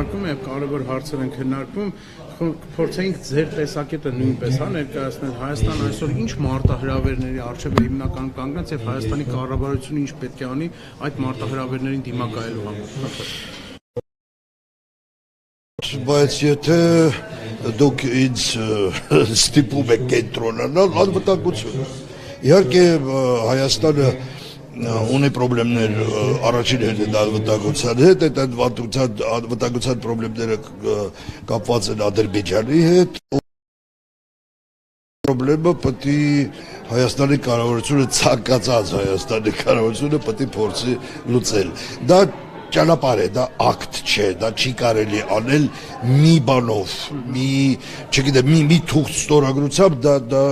քննարկում եւ կարեւոր հարցեր են քննարկվում, փորձենք ձեր տեսակետը նույնպես ներկայացնել Հայաստանը այսօր ինչ մարտահրավերների առջև է հիմնականում կանգնած եւ Հայաստանի կառավարությունը ինչ պետք է անի այդ մարտահրավերներին դիմակայելու համար։ Բայց եթե դուք ինձ ստիպում եք կենտրոնանալ, անվտանգություն։ Իհարկե Հայաստանը ունի պրոբլեմներ առաջին հերթին անվտանգության հետ, այդ անվտանգության պրոբլեմները կապված են Ադրբեջանի հետ։ Պրոբլեմը պետք է Հայաստանի կառավարությունը ցանկացած Հայաստանի կառավարությունը պետք է փորձի լուծել։ Դա ճանապարհ է, դա ակտ չէ, դա չի կարելի անել մի բանով, չգիտեմ, մի թուղթ ստորագրությամբ դա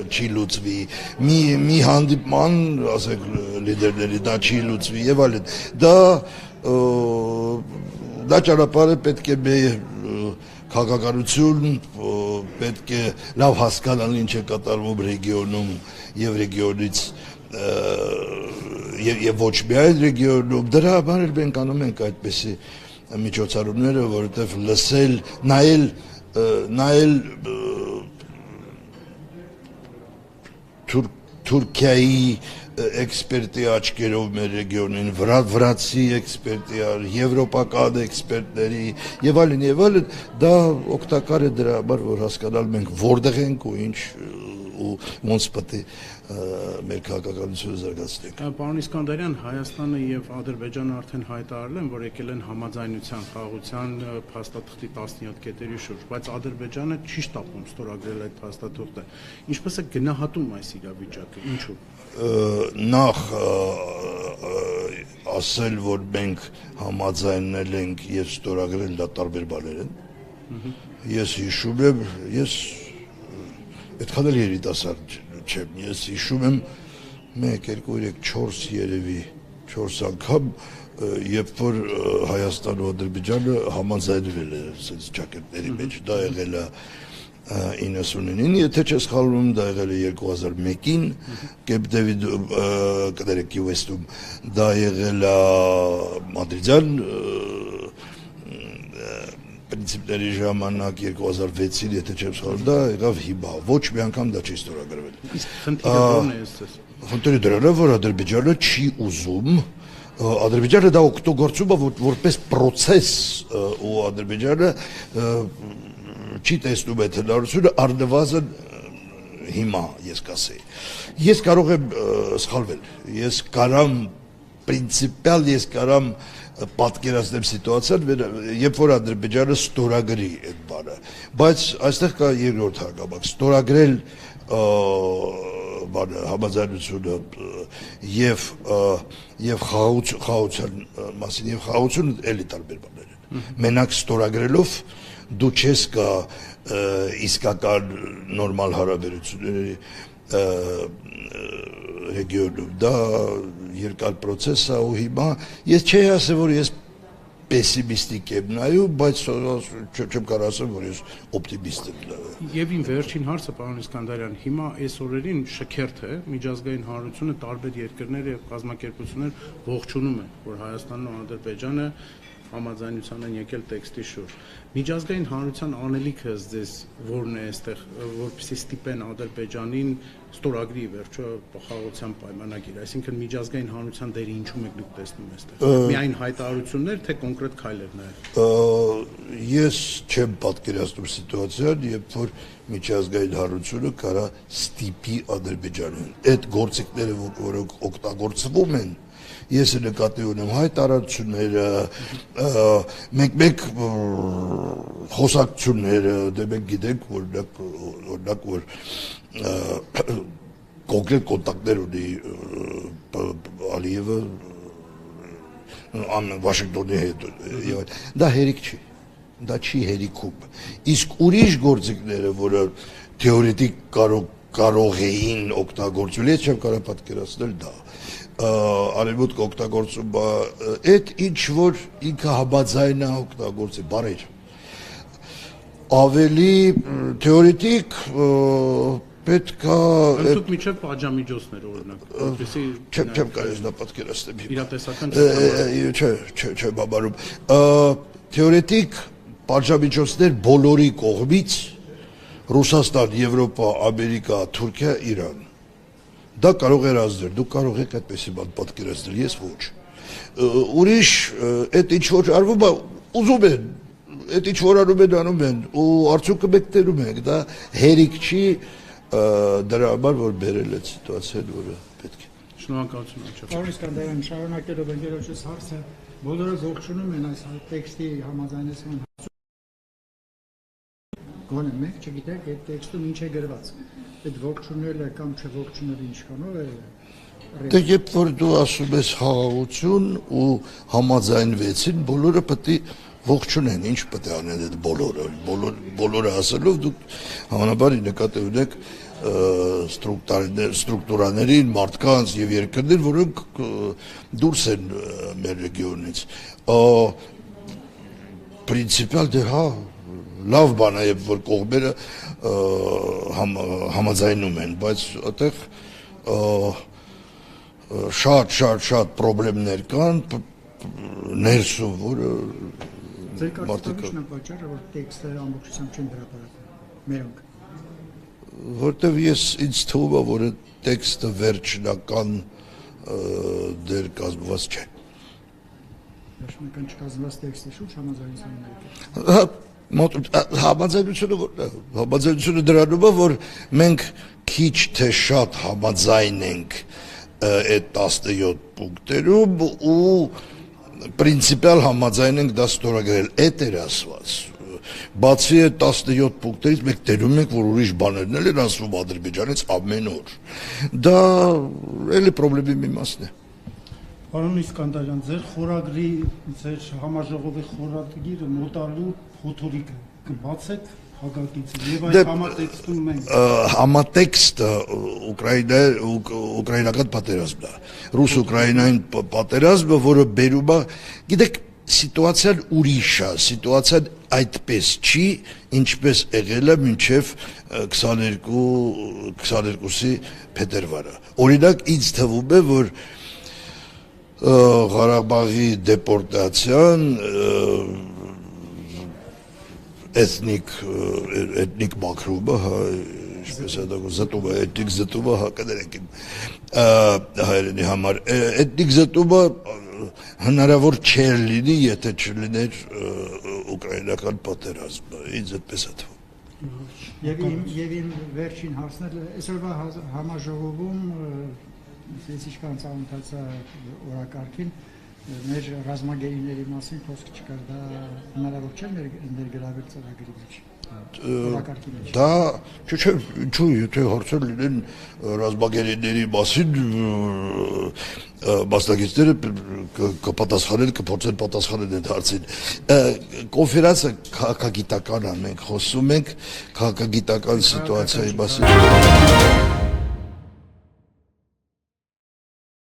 չի լուծվի, մի հանդիպման, ասենք լիդերների, դա չի լուծվի եւ այլն։ Դա ճանապարհը պետք է մեր քաղաքականություն, պետք է լավ հասկանալ ինչ է կատարվում ռեգիոնում եւ ռեգիոնից եւ ոչ միայն ռեգիոնում, դրա համար էլ մենք անում ենք այդպիսի միջոցառումները, որովհետեւ լսել, նայել Թուրքիայի էքսպերտի աչքերով մեր ռեգիոնին, վրացի էքսպերտի, եվրոպական էքսպերտների եւ այլն, դա օգտակար է դրա համար, որ հասկանալ մենք որտեղ ենք ու ինչ ու ոնց պետք է մեր քաղաքականությունը զարգացնենք։ Պարոն Իսկանդարյան, Հայաստանը եւ Ադրբեջանը արդեն հայտարարել են, որ եկել են համաձայնության խաղաղության փաստաթղթի 17 կետերի շուրջ, բայց Ադրբեջանը չի շտապում ստորագրել այդ փաստաթղթը։ Ինչպես է գնահատում այս իրավիճակը, ինչու։ Նախ ասել, որ մենք համաձայնել ենք եւ ստորագրել, դա տարբեր բաներ են։ Ես հիշում եմ, այդքան էլ երիտասարդ չեմ, ես հիշում եմ 1, 2, 3, 4 երևի 4 անգամ, երբ որ Հայաստանը ու Ադրբեջանը համաձայնվել է ասես ճակերտների մեջ, դա եղել է 99-ին, եթե չես սխալվում, դա եղել է 2001-ին Կեմփ Դեվիդում, Կի Ուեսթում, դա եղել է Մադրիդյան պրինցիպների ժամանակ 2006-ին, եթե չեմ սխալվում, դա եղավ հիմա, ոչ մի անգամ դա չի ստորագրվել։ Խնդիրը դրան է, որ Ադրբեջանը չի ուզում, Ադրբեջանը դա օգտագործում է որպես պրոցես ու Ադրբեջանը չի տեսնում այդ հնարավորությունը առնվազն հիմա, ես կասեի։ Ես կարող եմ սխալվել, ես կարամ պրինցիպիալ, ես կարամ պատկերացնեմ սիտուացիան, երբ որ Ադրբեջանը ստորագրի այդ բանը, բայց այստեղ կա երկրորդ հանգամանք, ստորագրել համաձայնությունը եւ խաղաղության մասին եւ խաղաղությունը էլի տարբեր բաներ են։ Մենակ ստորագրելով դու չես կա իսկական նորմալ հարաբերությունների ռեգիոնում, դա երկար պրոցես է ու հիմա ես չի ասեմ, որ ես պեսիմիստիկ եմ նայում, բայց չեմ կարող ասեմ, որ ես օպտիմիստ եմ նայում։ Եվ իմ վերջին հարցը, պարոն Իսկանդարյան, հիմա այս օրերին շքերթ է, միջազգային հանրությունը տարբեր երկրներ եւ կազմակերպություններ ողջունում են, որ Հայաստանն ու Ադրբեջանը համաձայնության են եկել տեքստի շուրջ։ Միջազգային հանրության անելիքը ձեզ որն է այստեղ, որպեսզի ստիպեն Ադրբեջանին ստորագրի վերջո խաղաղության պայմանագիր, այսինքն միջազգային հանրության դերը ինչու եք դուք տեսնում այստեղ։ Միայն հայտարարություններ, թե կոնկրետ քայլեր նաև։ Ես չեմ պատկերացնում սիտուացիան, երբ որ միջազգային հանրությունը կարա ստիպի Ադրբեջանին։ Այդ գործիքները, որոնք օգտագործվում են, ես նկատի ունեմ հայտարարությունները, մեկ խոսակցությունները, դե մենք գիտենք, օրինակ, որ կոնկրետ կոնտակտներ ունի Ալիևը Վաշինգտոնի հետ, դա հերիք չի, դա չի հերիքում, իսկ ուրիշ գործիքները, որը թեորետիկ կարող էին օգտագործել, ես չեմ կարող պատկերացնել դա, արևմուտքը օգտագործում այդ ինչ որ ինքը համաձայն է օգտագործի բարեր ավելի թեորետիկ պետք է դուք միջև պատժամիջոցներ օրինակ չեմ կարող դա պատկերացնել իրատեսական չէ բաբարում թեորետիկ պատժամիջոցներ բոլորի կողմից Ռուսաստան, Եվրոպա, Ամերիկա, Թուրքիա, Իրան։ Դա կարող է ազդել, դուք կարող եք այդպեսի բան պատկերացնել, ես ոչ։ Ուրիշ այդ ինչ որ արվում է, ուզում են, այդ ինչ որ անում են, ու արդյունքը մեկտերում ենք, դա հերիք չի դրա համար, որ բերել այդ սիտուացիան, որը պետք է։ Շնորհակալություն աչափ։ Պարոն Իսկանդարյան, շարունակելով ընկերոջս հարցը, բոլորը ողջունում են այս տեքստի համաձայնեցման հարցը։ Գոնե մենք չգիտենք այդ տեքստում ինչ է գրված։ Այդ ողջունելը կամ չողջունելը ինչքանով է։ Դե երբ որ դու ասում ես խաղաղություն ու համաձայնվեցին, բոլորը պետք է ողջունեն, ինչ պետք է անեն այդ բոլորը ասելով դուք հավանաբար նկատի ունեք ստրուկտուրաներին, մարդկանց եւ երկրներ, որոնք դուրս են մեր ռեգիոնից։ Պրինցիպալ դե հա լավ բան է, երբ որ կողմերը համաձայնում են, բայց այդտեղ շատ խնդիրներ կան ներսում, որը Ձեր կարծիքով ի՞նչն է պատճառը, որ տեքստը ամբողջությամբ չեն հրապարակում։ Մերոնք։ Որտեվ ինձ թվում է, որ տեքստը վերջնական դեր կազմված չէ։ Վերջնական չկազմված տեքստի շուրջ համաձայնության Համաձայնությունը դրանում է, որ մենք քիչ թե շատ համաձայն ենք այդ 17 պունկտերում ու պրինցիպիալ համաձայն ենք դա ստորագրել, այդ էր ասված։ Բացի այդ 17 պունկտերից մենք տերում ենք, որ ուրիշ բաներն են ասվում Ադրբեջանից ամեն օր։ Դա էլի խնդրի մի մասն է։ Պարոն Իսկանդարյան, ձեր խորագրի, ձեր համաժողովի խորագիրը նոտարելու փոթորիկը կբացեք հագակից եւ այդ համատեքստում մենք համատեքստը ուկրաինական պատերազմն է, ռուս-ուկրաինային պատերազմը, որը բերում է, գիտեք, սիտուացիան ուրիշ է, սիտուացիան այդպես չի, ինչպես եղել է մինչև 22-ի փետրվարը։ Օրինակ ինձ թվում է, որ Ղարաբաղի դեպորտացիան էթնիկ մաքրումը, ինչպես է դա զտումը, էթնիկ զտումը, հա կներեք իմ հայերենի համար, էթնիկ զտումը հնարավոր չէր լինի, եթե չլիներ ուկրաինական պատերազմը, ինձ այդպես է թվում։ Եվ իմ վերջին հարցն է, այսօրվա համաժողովում Սիչկան ծանոթացա օրակարգին մեր ռազմագերիների մասին խոսք չկար, դա հնարավոր չէ ներգրավել ծրագրի մեջ։ Դա ինչու եթե հարցեր լինեն ռազմագերիների մասին մասնագետները կպատասխանեն, կփորձեն պատասխանել այդ հարցին։ Կոնֆերանսը քաղաքագիտական է, մենք խոսում ենք քաղաքագիտական սիտուացիայի մասին։